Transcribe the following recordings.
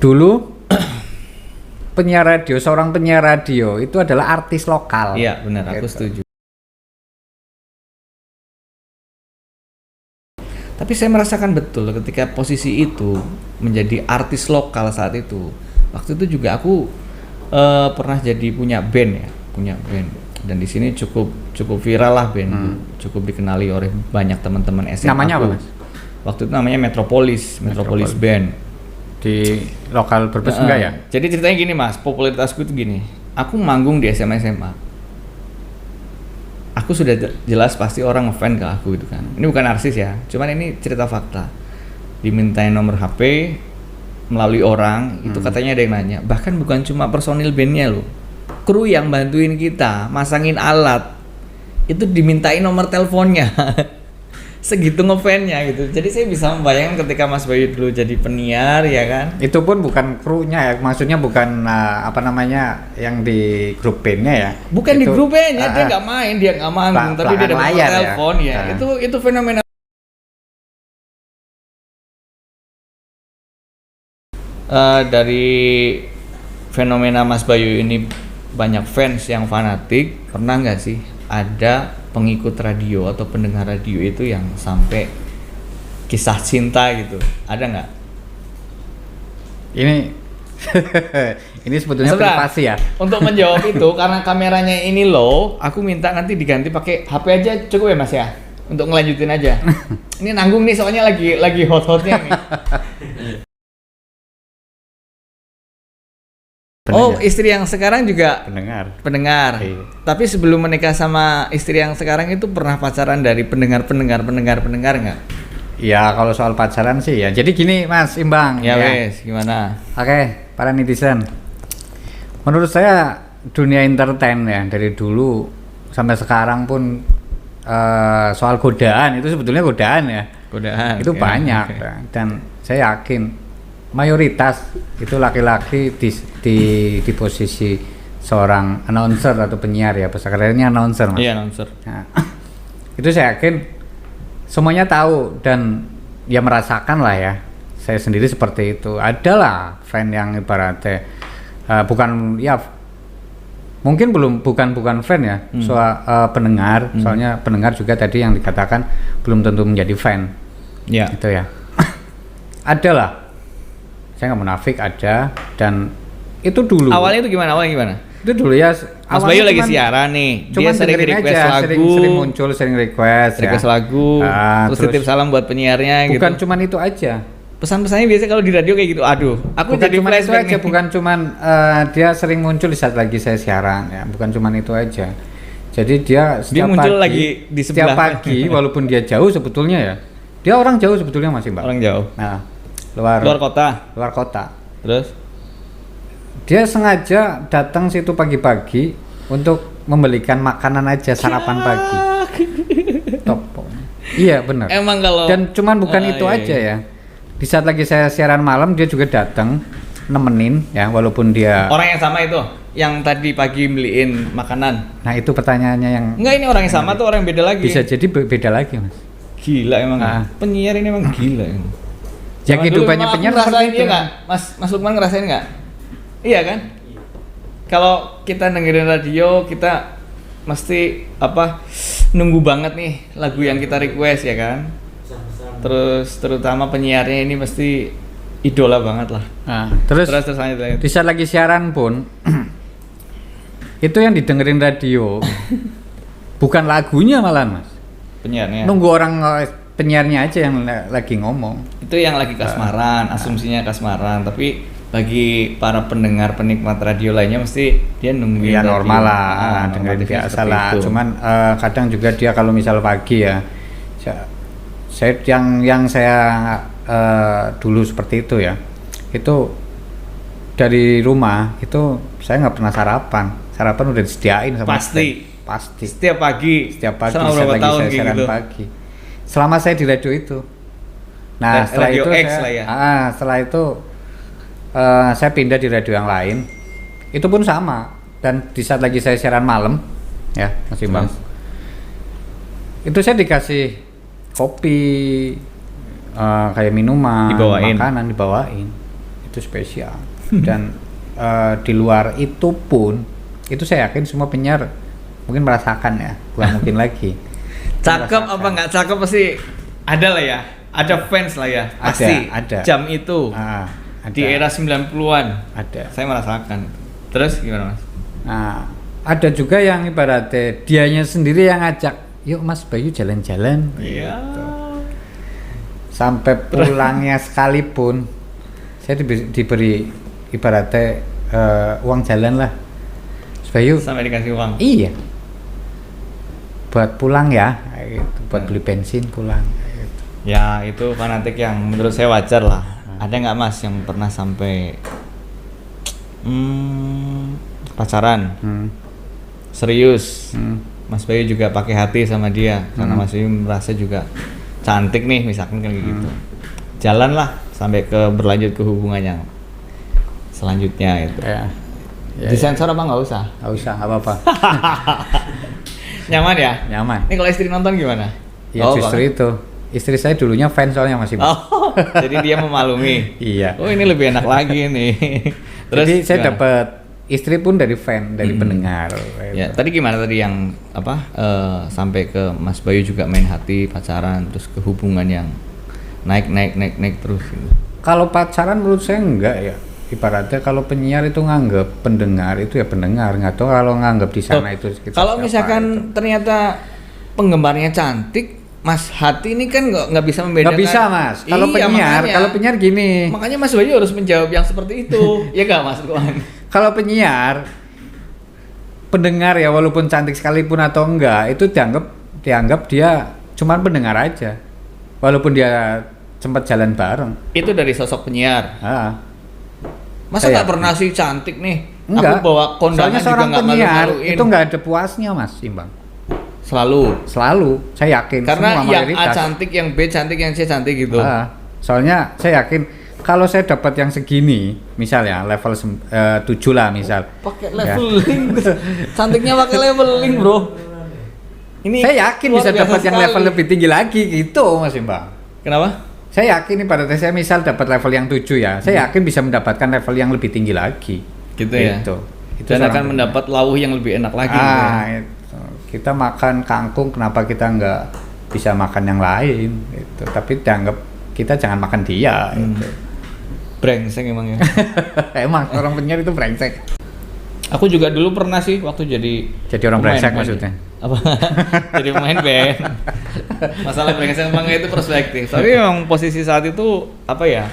Dulu seorang penyiar radio itu adalah artis lokal. Iya benar, aku Gitu. setuju. Tapi saya merasakan betul ketika posisi itu menjadi artis lokal saat itu. Waktu itu juga aku pernah jadi punya band. Dan di sini cukup viral lah band, cukup dikenali oleh banyak teman-teman SMA. Namanya aku. apa, Mas? Waktu itu namanya Metropolis Band. Di lokal Brebes enggak ya? Jadi ceritanya gini Mas, popularitasku itu gini. Aku manggung di SMA. Aku sudah jelas pasti orang ngefan ke aku gitu kan. Ini bukan narsis ya, cuman ini cerita fakta. Dimintain nomor HP melalui orang, itu katanya ada yang nanya. Bahkan bukan cuma personil bandnya loh, kru yang bantuin kita masangin alat itu dimintain nomor teleponnya. Segitu ngefannya gitu. Jadi saya bisa membayangkan ketika Mas Bayu dulu jadi penyiar ya kan. Itu pun bukan krunya ya, maksudnya bukan yang di grup bandnya ya. Bukan itu, di grup bandnya, dia nggak main, dia nggak manggung, tapi dia dapat telepon ya. Itu fenomena. Dari fenomena Mas Bayu ini banyak fans yang fanatik, pernah nggak sih ada pengikut radio atau pendengar radio itu yang sampai kisah cinta gitu, ada nggak? Ini sebetulnya privasi ya. Untuk menjawab itu karena kameranya ini low, aku minta nanti diganti pakai HP aja cukup ya Mas ya, untuk ngelanjutin aja. Ini nanggung nih soalnya lagi hot-hotnya nih. Oh, istri yang sekarang juga pendengar. Iya. Tapi sebelum menikah sama istri yang sekarang itu pernah pacaran dari pendengar nggak? Ya, kalau soal pacaran sih ya. Jadi gini, Mas Imbang. Ya. Wes, gimana? Oke, para netizen. Menurut saya dunia entertain ya dari dulu sampai sekarang pun soal godaan itu sebetulnya godaan ya. Godaan. Itu ya, banyak ya. Dan saya yakin mayoritas itu laki-laki di posisi seorang announcer atau penyiar ya, bahasa kerennya announcer Mas. Iya, announcer. Nah, itu saya yakin semuanya tahu dan ya merasakan lah ya. Saya sendiri seperti itu. Adalah fan yang ibaratnya bukan ya mungkin bukan fan ya, soal pendengar. Soalnya pendengar juga tadi yang dikatakan belum tentu menjadi fan. Iya. Itu ya. Adalah. Saya nggak munafik ada, dan itu dulu. Awalnya itu gimana? Itu dulu ya. Mas Bayu lagi siaran nih, dia sering request aja, lagu, sering request lagu, terus titip salam buat penyiarnya. Bukan gitu. Cuman itu aja. Pesan-pesannya biasanya kalau di radio kayak gitu. Aduh, aku bukan jadi cuman itu aja, nih. bukan cuman dia sering muncul di saat lagi saya siaran ya, bukan cuman itu aja. Jadi dia muncul lagi di sebelah. Setiap pagi walaupun dia jauh sebetulnya ya. Dia orang jauh sebetulnya masih Mbak. Orang jauh. Nah, luar kota. Terus dia sengaja datang situ pagi-pagi untuk membelikan makanan aja, sarapan pagi. Top. Iya benar. Emang kalau dan cuman bukan itu aja ya. Di saat lagi saya siaran malam dia juga datang nemenin ya, walaupun dia orang yang sama itu yang tadi pagi beliin makanan. Nah itu pertanyaannya yang enggak, ini orang yang sama tuh orang yang beda lagi. Bisa jadi beda lagi Mas. Gila emang. Penyiar ini emang gila. Ya kehidupannya penyiar ngerasain itu nggak? Mas Lukman ngerasain nggak? Iya kan? Kalau kita dengerin radio kita mesti nunggu banget nih lagu yang kita request ya kan? Terus terutama penyiarnya ini mesti idola banget lah. Nah, terus di saat lagi siaran pun itu yang didengerin radio bukan lagunya malah Mas. Penyiarnya. Nunggu orang penyiarnya aja yang lagi ngomong. Itu yang lagi kasmaran, asumsinya kasmaran. Tapi bagi para pendengar penikmat radio lainnya mesti dia nungguin. Ya normal lah, dengerin biasa lah. Cuman kadang juga dia kalau misal pagi ya, saya yang saya dulu seperti itu ya, itu dari rumah itu saya nggak pernah sarapan udah disediain sama pasti setiap pagi selama berapa tahun saya siaran gitu? Pagi selama saya di radio itu. Nah setelah radio itu X setelah itu saya pindah di radio yang lain, itu pun sama, dan di saat lagi saya siaran malam ya Mas Imbang, itu saya dikasih kopi, kayak minuman, makanan dibawain itu spesial. Dan di luar itu pun, itu saya yakin semua penyiar mungkin merasakan ya, bukan mungkin lagi. Cakep apa nggak cakep pasti ada lah ya, ada fans lah ya, pasti. Ada. Jam itu Ada. di era 90-an. Ada. Saya merasakan. Terus gimana Mas? Nah, ada juga yang ibaratnya dianya sendiri yang ngajak, yuk Mas Bayu jalan-jalan. Iya. Sampai pulangnya sekalipun, saya diberi ibaratnya uang jalan lah. Mas Bayu. Sampai dikasih uang. Iya. Buat pulang ya, gitu. Buat beli bensin pulang. Gitu. Ya itu fanatik yang menurut saya wajar lah. Ada nggak Mas yang pernah sampai pacaran serius? Mas Bayu juga pakai hati sama dia karena Mas Bayu merasa juga cantik nih misalkan kayak gitu. Jalan lah sampai ke berlanjut ke hubungan yang selanjutnya itu. Ya. Disensor apa nggak usah? Nggak usah, nggak apa-apa. Nyaman ya? Nyaman. Ini kalau istri nonton gimana? Ya justru itu. Istri saya dulunya fans soalnya masih. Oh, jadi dia memaklumi. Iya. Oh ini lebih enak lagi nih. Terus jadi saya gimana? dapat istri pun dari fan, dari pendengar. Ya, tadi gimana tadi yang apa sampai ke Mas Bayu juga main hati pacaran terus ke hubungan yang naik terus gitu. Kalau pacaran menurut saya enggak ya. Ibaratnya kalau penyiar itu nganggap pendengar itu ya pendengar, nggak tahu kalau nganggap di sana itu kita Kalau siapa misalkan itu. ternyata penggemarnya cantik, Mas Hati ini kan nggak bisa membedakan. Nggak bisa Mas. Kalau Iya, kalau penyiar gini. Makanya Mas Bayu harus menjawab yang seperti itu, ya nggak Mas Luan? Kalau penyiar pendengar ya walaupun cantik sekalipun atau enggak itu dianggap dia cuman pendengar aja, walaupun dia sempat jalan bareng. Itu dari sosok penyiar. Masa Saya nggak pernah sih cantik nih? Enggak. Aku bawa kondangan Soalnya juga seorang nggak penyiar malu-maluin. itu nggak ada puasnya Mas Imbang. Selalu. Saya yakin Karena semua yang A mayoritas. cantik, yang B cantik, yang C cantik gitu. Soalnya saya yakin kalau saya dapat yang segini, misalnya level 7 lah misal. Pakai leveling. Cantiknya pakai leveling, Bro. Ini Saya yakin luar bisa biasa dapat yang sekali. level lebih tinggi lagi gitu Mas Imbang. Kenapa? Saya yakin nih pada saya misal dapat level yang 7 ya, saya yakin bisa mendapatkan level yang lebih tinggi lagi. Gitu ya. Itu Dan seorang akan mendapat lauh yang lebih enak lagi. gitu ya. itu. Kita makan kangkung, kenapa kita nggak bisa makan yang lain? Itu. Tapi dianggap kita jangan makan dia. Itu. Brengsek emang ya. Emang orang penyiar itu brengsek. Aku juga dulu pernah sih waktu Jadi orang pemain brengsek band. maksudnya. Apa? Jadi pemain band. Masalah brengsek emang itu perspektif. Tapi memang posisi saat itu apa ya?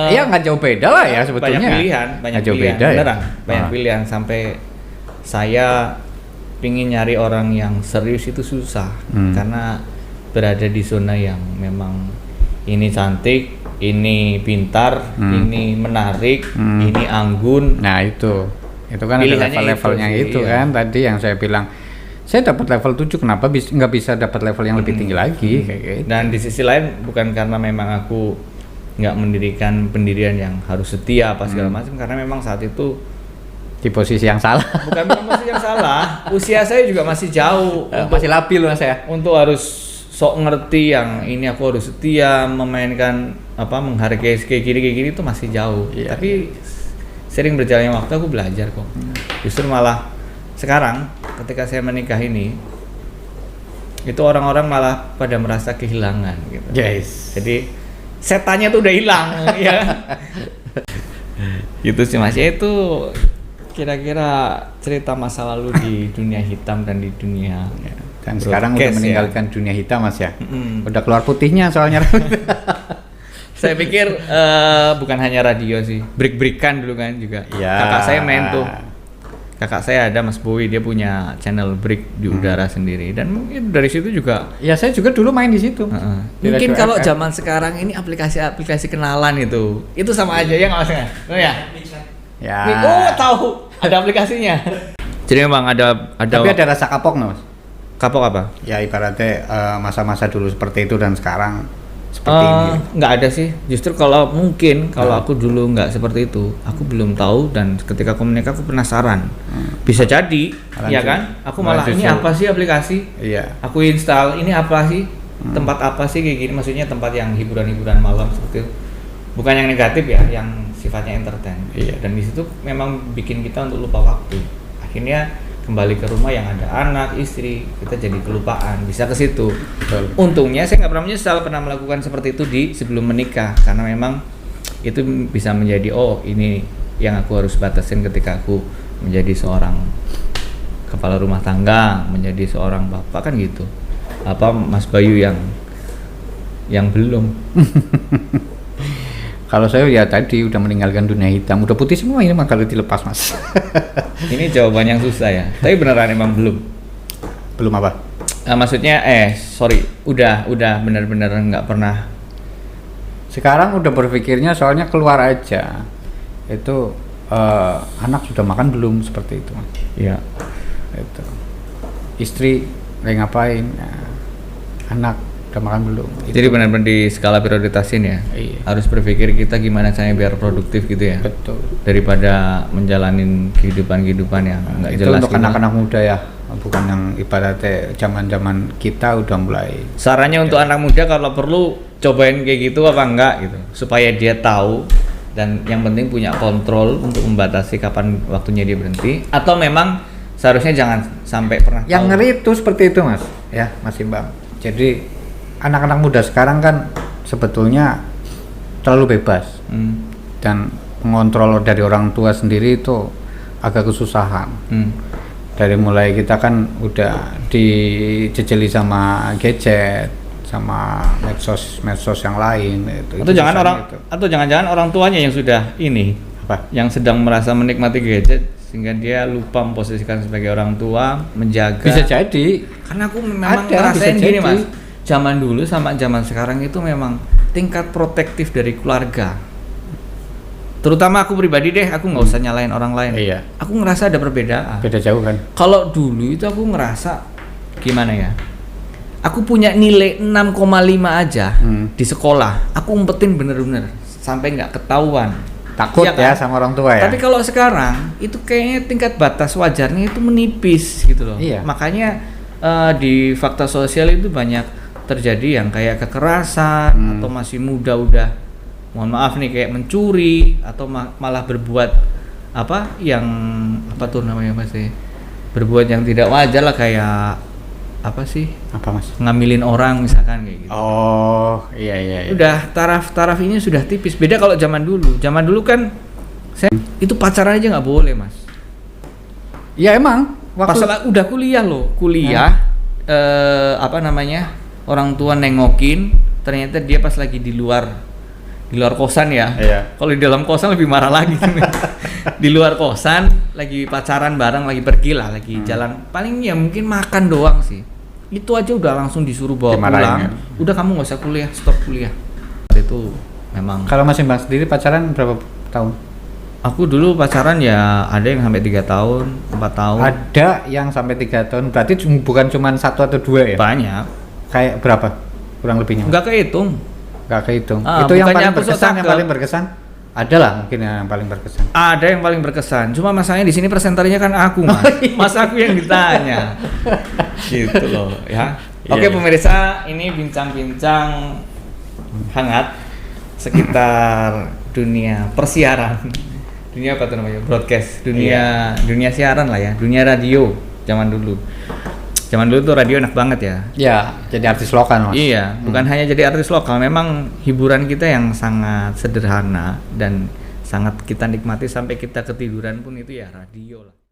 Iya nggak jauh beda lah ya sebetulnya. Banyak pilihan, Nggak jauh beda ya. beneran. Banyak pilihan sampai saya pingin nyari orang yang serius itu susah karena berada di zona yang memang ini cantik, ini pintar, ini menarik, ini anggun. Nah itu kan ada Pilihannya level-levelnya itu sih, itu iya. kan tadi yang saya bilang. Saya dapat level 7 kenapa nggak bisa dapat level yang lebih tinggi lagi kayak gitu. Dan di sisi lain bukan karena memang aku nggak mendirikan pendirian yang harus setia apa segala macam, karena memang saat itu Di posisi yang salah. bukan posisi yang salah, usia saya juga masih jauh Masih labil Mas ya. untuk harus sok ngerti yang ini aku harus setia memainkan apa menghargai kayak gini itu masih jauh. Iya, Tapi sering berjalannya waktu aku belajar kok. Justru malah sekarang ketika saya menikah ini itu orang-orang malah pada merasa kehilangan gitu. Yes. Jadi setannya tuh udah hilang ya. Gitu sih Mas. Ya itu kira-kira cerita masa lalu di dunia hitam dan di dunia Dan sekarang udah broadcast, meninggalkan dunia hitam Mas ya. Mm-mm. Udah keluar putihnya soalnya. Saya pikir bukan hanya radio sih, break-breakan dulu kan juga. Ya. Kakak saya main tuh. Kakak saya ada Mas Bowie, dia punya channel break di udara sendiri dan mungkin dari situ juga. Ya saya juga dulu main di situ. Di Mungkin Radio kalau FM. zaman sekarang ini aplikasi-aplikasi kenalan itu sama aja ya nggak maksudnya? Oh ya. Ya. Oh tahu ada aplikasinya. Jadi memang ada. Tapi ada rasa kapok nggak Mas? Kapok apa? Ya ibaratnya masa-masa dulu seperti itu dan sekarang seperti ini. Nggak ada sih. Justru kalau aku dulu nggak seperti itu, aku belum tahu dan ketika aku menikah aku penasaran. Bisa jadi, ya kan? Aku malah ini apa sih aplikasi? Iya. Aku install ini apa sih? Tempat apa sih kayak gini? Maksudnya tempat yang hiburan-hiburan malam seperti itu. bukan yang negatif ya, yang sifatnya entertain. Iya. Dan di situ memang bikin kita untuk lupa waktu. Akhirnya kembali ke rumah yang ada anak, istri, kita jadi kelupaan, bisa ke situ. Betul. Untungnya saya nggak pernah menyesal pernah melakukan seperti itu di sebelum menikah, karena memang itu bisa menjadi ini yang aku harus batasin ketika aku menjadi seorang kepala rumah tangga, menjadi seorang bapak kan gitu. Apa Mas Bayu yang belum? Kalau saya ya tadi udah meninggalkan dunia hitam, udah putih semua ini mah kalau dilepas Mas. Ini jawaban yang susah ya. Tapi beneran emang belum. Belum apa? Maksudnya sorry, udah benar-benar nggak pernah. Sekarang udah berpikirnya soalnya keluar aja. Itu anak sudah makan belum seperti itu. Iya. Itu. Istri lagi ngapain? Ya, anak udah makan belum? Jadi benar-benar di skala prioritasin ya. Iya. Harus berpikir kita gimana caranya biar produktif gitu ya. Betul. Daripada menjalanin kehidupan yang nggak Itu jelas. untuk anak-anak muda ya, bukan yang ibaratnya zaman-zaman kita udah mulai. Sarannya untuk anak muda kalau perlu cobain kayak gitu apa enggak gitu, supaya dia tahu dan yang penting punya kontrol untuk membatasi kapan waktunya dia berhenti, atau memang seharusnya jangan sampai pernah Yang tahu. ngeri itu seperti itu Mas, ya Mas Imbang. Jadi anak-anak muda sekarang kan sebetulnya terlalu bebas dan mengontrol dari orang tua sendiri itu agak kesusahan. Dari mulai kita kan udah dijejeli sama gadget, sama medsos yang lain itu. Atau jangan-jangan orang tuanya yang sudah apa? yang sedang merasa menikmati gadget sehingga dia lupa memposisikan sebagai orang tua, menjaga. Bisa jadi. Karena aku memang Ada, ngerasain bisa gini jadi. Mas, zaman dulu sama zaman sekarang itu memang tingkat protektif dari keluarga. Terutama aku pribadi deh, aku nggak usah nyalain orang lain. Iya. Aku ngerasa ada perbedaan. Beda jauh kan? Kalau dulu itu aku ngerasa gimana ya? Aku punya nilai 6,5 aja di sekolah. Aku umpetin bener-bener sampai nggak ketahuan. Takut Iya ya kan? sama orang tua ya. Tapi kalau sekarang itu kayaknya tingkat batas wajarnya itu menipis gitu loh. Iya. Makanya di fakta sosial itu banyak terjadi yang kayak kekerasan atau masih muda udah, mohon maaf nih, kayak mencuri atau malah berbuat yang berbuat yang tidak wajar lah, kayak apa sih? Apa Mas? Ngambilin orang misalkan kayak gitu. Oh, iya. Udah taraf ini sudah tipis. Beda kalau zaman dulu. Zaman dulu kan saya itu pacaran aja nggak boleh Mas. Ya emang waktu Udah kuliah loh, orang tua nengokin, ternyata dia pas lagi di luar kosan ya. Iya. Kalau di dalam kosan lebih marah lagi. Di luar kosan lagi pacaran bareng, lagi pergi lah, lagi jalan, paling ya mungkin makan doang sih, itu aja udah langsung disuruh bawa dimarahin pulang. ya? Udah, kamu nggak usah kuliah, stop kuliah. Itu memang. Kalau Mas Imbang sendiri pacaran berapa tahun? Aku dulu pacaran ya ada yang sampai 3 tahun, 4 tahun. Ada yang sampai 3 tahun. Berarti bukan cuma 1 atau 2 ya? Banyak. Kayak berapa? Kurang lebihnya? Nggak kehitung. Nggak kehitung. Ah, itu yang bukannya paling aku sok berkesan, yang cakep. paling berkesan? Ada lah mungkin yang paling berkesan. Ada yang paling berkesan. Cuma masalahnya di sini presentasinya kan aku, Mas. Mas aku yang ditanya. Gitu loh, ya. Oke, Iya. pemirsa, ini bincang-bincang hangat sekitar dunia persiaran. Dunia apa tuh namanya? Broadcast. Dunia siaran lah ya. Dunia radio zaman dulu. Zaman dulu tuh radio enak banget ya. Ya, jadi artis lokal Mas. Iya, bukan hanya jadi artis lokal, memang hiburan kita yang sangat sederhana dan sangat kita nikmati sampai kita ketiduran pun itu ya radio lah.